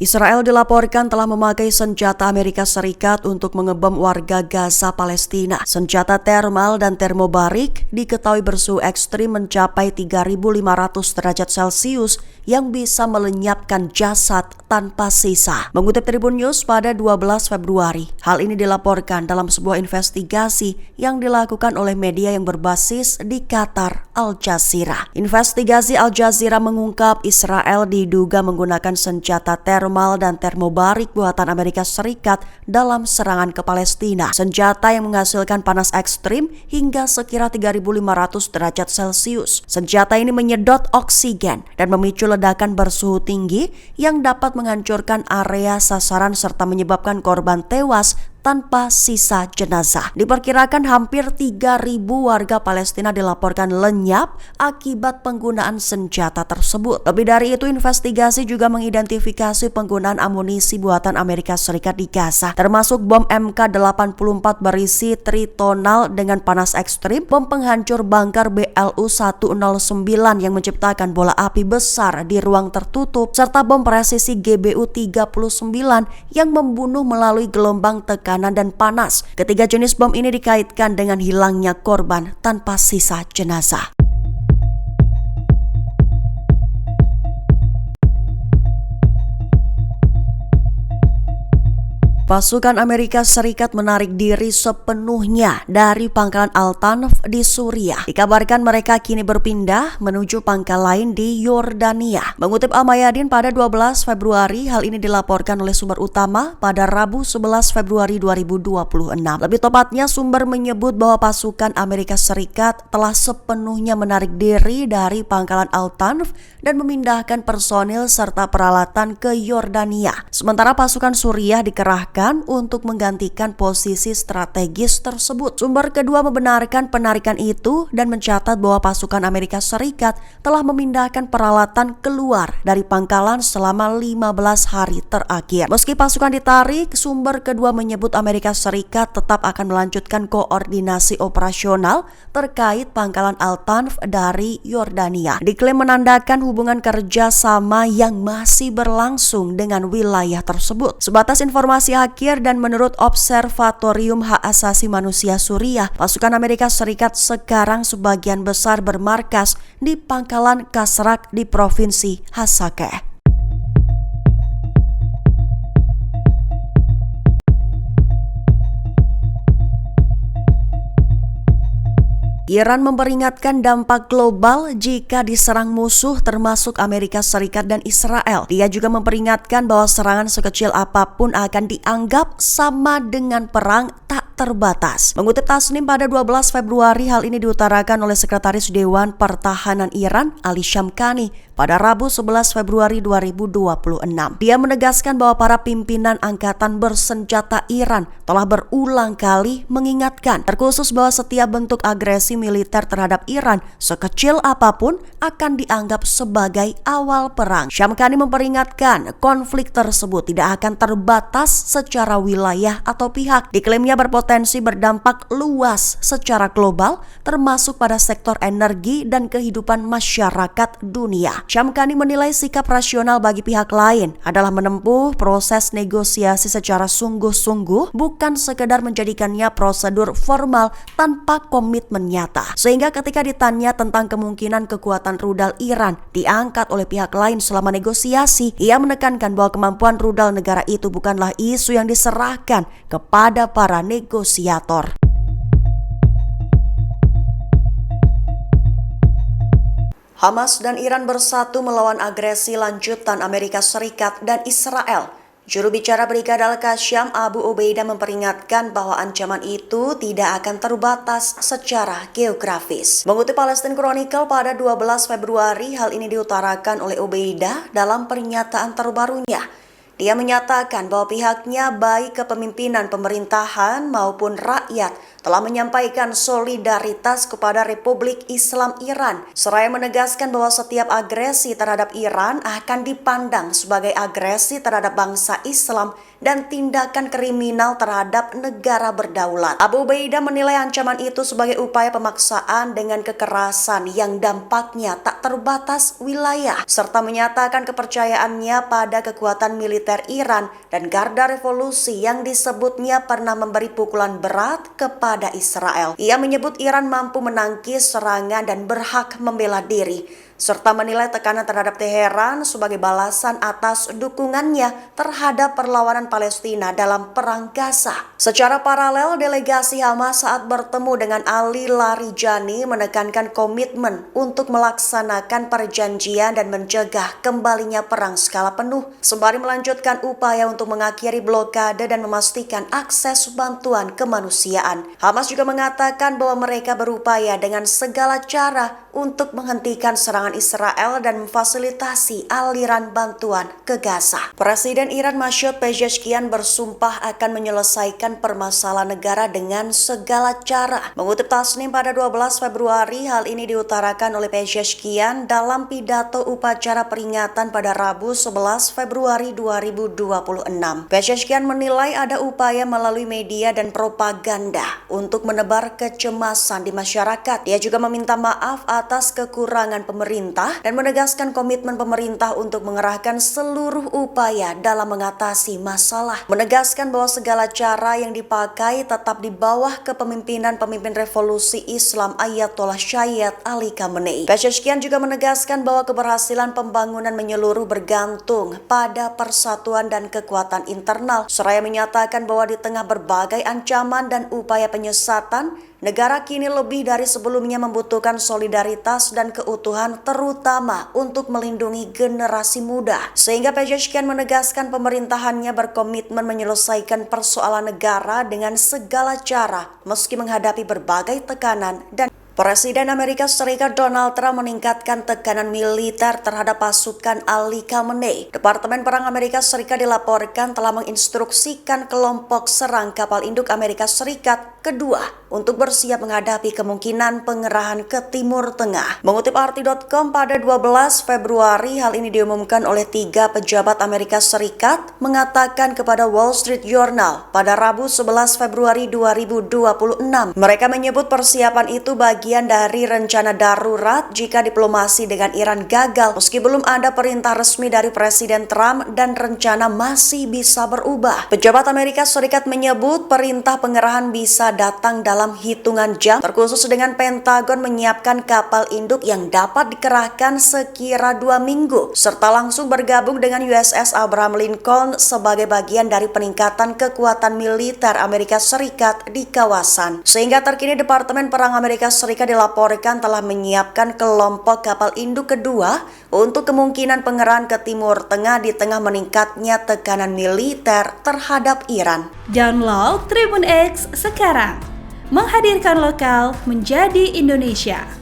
Israel dilaporkan telah memakai senjata Amerika Serikat untuk mengebom warga Gaza, Palestina. Senjata termal dan termobarik diketahui bersuhu ekstrim mencapai 3.500 derajat Celcius yang bisa melenyapkan jasad tanpa sisa. Mengutip Tribun News pada 12 Februari, hal ini dilaporkan dalam sebuah investigasi yang dilakukan oleh media yang berbasis di Qatar, Al Jazeera. Investigasi Al Jazeera mengungkap Israel diduga menggunakan senjata termal dan termobarik buatan Amerika Serikat dalam serangan ke Palestina. Senjata yang menghasilkan panas ekstrim hingga sekira 3.500 derajat Celcius. Senjata ini menyedot oksigen dan memicu ledakan bersuhu tinggi yang dapat menghancurkan area sasaran serta menyebabkan korban tewas tanpa sisa jenazah. Diperkirakan hampir 3.000 warga Palestina dilaporkan lenyap akibat penggunaan senjata tersebut. Lebih dari itu, investigasi juga mengidentifikasi penggunaan amunisi buatan Amerika Serikat di Gaza, termasuk bom MK-84 berisi tritonal dengan panas ekstrim, bom penghancur bunker BLU-109 yang menciptakan bola api besar di ruang tertutup, serta bom presisi GBU-39 yang membunuh melalui gelombang tekanan dan panas. Ketiga jenis bom ini dikaitkan dengan hilangnya korban tanpa sisa jenazah. Pasukan Amerika Serikat menarik diri sepenuhnya dari pangkalan Al-Tanf di Suriah. Dikabarkan mereka kini berpindah menuju pangkal lain di Yordania. Mengutip Al-Mayadin pada 12 Februari, hal ini dilaporkan oleh sumber utama pada Rabu 11 Februari 2026. Lebih tepatnya, sumber menyebut bahwa pasukan Amerika Serikat telah sepenuhnya menarik diri dari pangkalan Al-Tanf dan memindahkan personil serta peralatan ke Yordania. Sementara pasukan Suriah dikerahkan untuk menggantikan posisi strategis tersebut. Sumber kedua membenarkan penarikan itu dan mencatat bahwa pasukan Amerika Serikat telah memindahkan peralatan keluar dari pangkalan selama 15 hari terakhir. Meski pasukan ditarik, sumber kedua menyebut Amerika Serikat tetap akan melanjutkan koordinasi operasional terkait pangkalan Al-Tanf dari Yordania. Diklaim menandakan hubungan kerja sama yang masih berlangsung dengan wilayah tersebut. Sebatas informasi akhir, dan menurut Observatorium Hak Asasi Manusia Suriah, pasukan Amerika Serikat sekarang sebagian besar bermarkas di pangkalan Kasrak di Provinsi Hasakeh. Iran memperingatkan dampak global jika diserang musuh termasuk Amerika Serikat dan Israel. Dia juga memperingatkan bahwa serangan sekecil apapun akan dianggap sama dengan perang tak terbatas. Mengutip Tasnim pada 12 Februari, hal ini diutarakan oleh Sekretaris Dewan Pertahanan Iran, Ali Shamkhani, pada Rabu 11 Februari 2026. Dia menegaskan bahwa para pimpinan angkatan bersenjata Iran telah berulang kali mengingatkan, terkhusus bahwa setiap bentuk agresi militer terhadap Iran, sekecil apapun, akan dianggap sebagai awal perang. Shamkhani memperingatkan konflik tersebut tidak akan terbatas secara wilayah atau pihak. Diklaimnya berpotensi berdampak luas secara global, termasuk pada sektor energi dan kehidupan masyarakat dunia. Shamkhani menilai sikap rasional bagi pihak lain adalah menempuh proses negosiasi secara sungguh-sungguh, bukan sekedar menjadikannya prosedur formal tanpa komitmen nyata. Sehingga ketika ditanya tentang kemungkinan kekuatan rudal Iran diangkat oleh pihak lain selama negosiasi, ia menekankan bahwa kemampuan rudal negara itu bukanlah isu yang diserahkan kepada para negosiator. Hamas dan Iran bersatu melawan agresi lanjutan Amerika Serikat dan Israel. Juru bicara Brigada Al-Qassam Abu Ubaidah memperingatkan bahwa ancaman itu tidak akan terbatas secara geografis. Mengutip Palestine Chronicle pada 12 Februari, hal ini diutarakan oleh Ubaidah dalam pernyataan terbarunya. Dia menyatakan bahwa pihaknya baik kepemimpinan pemerintahan maupun rakyat telah menyampaikan solidaritas kepada Republik Islam Iran, seraya menegaskan bahwa setiap agresi terhadap Iran akan dipandang sebagai agresi terhadap bangsa Islam dan tindakan kriminal terhadap negara berdaulat. Abu Ubaidah menilai ancaman itu sebagai upaya pemaksaan dengan kekerasan yang dampaknya tak terbatas wilayah, serta menyatakan kepercayaannya pada kekuatan militer Iran dan Garda Revolusi yang disebutnya pernah memberi pukulan berat kepada Israel. Ia menyebut Iran mampu menangkis serangan dan berhak membela diri, serta menilai tekanan terhadap Teheran sebagai balasan atas dukungannya terhadap perlawanan Palestina dalam Perang Gaza. Secara paralel, delegasi Hamas saat bertemu dengan Ali Larijani menekankan komitmen untuk melaksanakan perjanjian dan mencegah kembalinya perang skala penuh, sembari melanjutkan upaya untuk mengakhiri blokade dan memastikan akses bantuan kemanusiaan. Hamas juga mengatakan bahwa mereka berupaya dengan segala cara untuk menghentikan serangan Israel dan memfasilitasi aliran bantuan ke Gaza. Presiden Iran Masoud Pezeshkian bersumpah akan menyelesaikan permasalahan negara dengan segala cara. Mengutip Tasnim pada 12 Februari, hal ini diutarakan oleh Pezeshkian dalam pidato upacara peringatan pada Rabu 11 Februari 2026. Pezeshkian menilai ada upaya melalui media dan propaganda untuk menebar kecemasan di masyarakat. Dia juga meminta maaf atas kekurangan pemerintah dan menegaskan komitmen pemerintah untuk mengerahkan seluruh upaya dalam mengatasi masalah. Menegaskan bahwa segala cara yang dipakai tetap di bawah kepemimpinan pemimpin revolusi Islam Ayatollah Sayyid Ali Khamenei. Pezeshkian juga menegaskan bahwa keberhasilan pembangunan menyeluruh bergantung pada persatuan dan kekuatan internal, seraya menyatakan bahwa di tengah berbagai ancaman dan upaya penyesatan, negara kini lebih dari sebelumnya membutuhkan solidaritas dan keutuhan, terutama untuk melindungi generasi muda. Sehingga Pezeshkian menegaskan pemerintahannya berkomitmen menyelesaikan persoalan negara dengan segala cara meski menghadapi berbagai tekanan. Dan Presiden Amerika Serikat Donald Trump meningkatkan tekanan militer terhadap pasukan Ali Khamenei. Departemen Perang Amerika Serikat dilaporkan telah menginstruksikan kelompok serang kapal induk Amerika Serikat kedua untuk bersiap menghadapi kemungkinan pengerahan ke Timur Tengah. Mengutip RT.com pada 12 Februari, hal ini diumumkan oleh 3 pejabat Amerika Serikat mengatakan kepada Wall Street Journal pada Rabu 11 Februari 2026. Mereka menyebut persiapan itu bagian dari rencana darurat jika diplomasi dengan Iran gagal, meski belum ada perintah resmi dari Presiden Trump dan rencana masih bisa berubah. Pejabat Amerika Serikat menyebut perintah pengerahan bisa datang dalam hitungan jam, terkhusus dengan Pentagon menyiapkan kapal induk yang dapat dikerahkan sekira 2 minggu, serta langsung bergabung dengan USS Abraham Lincoln sebagai bagian dari peningkatan kekuatan militer Amerika Serikat di kawasan. Sehingga terkini Departemen Perang Amerika Serikat dilaporkan telah menyiapkan kelompok kapal induk kedua untuk kemungkinan pengerahan ke Timur Tengah di tengah meningkatnya tekanan militer terhadap Iran. Download Tribun X sekarang, menghadirkan lokal menjadi Indonesia.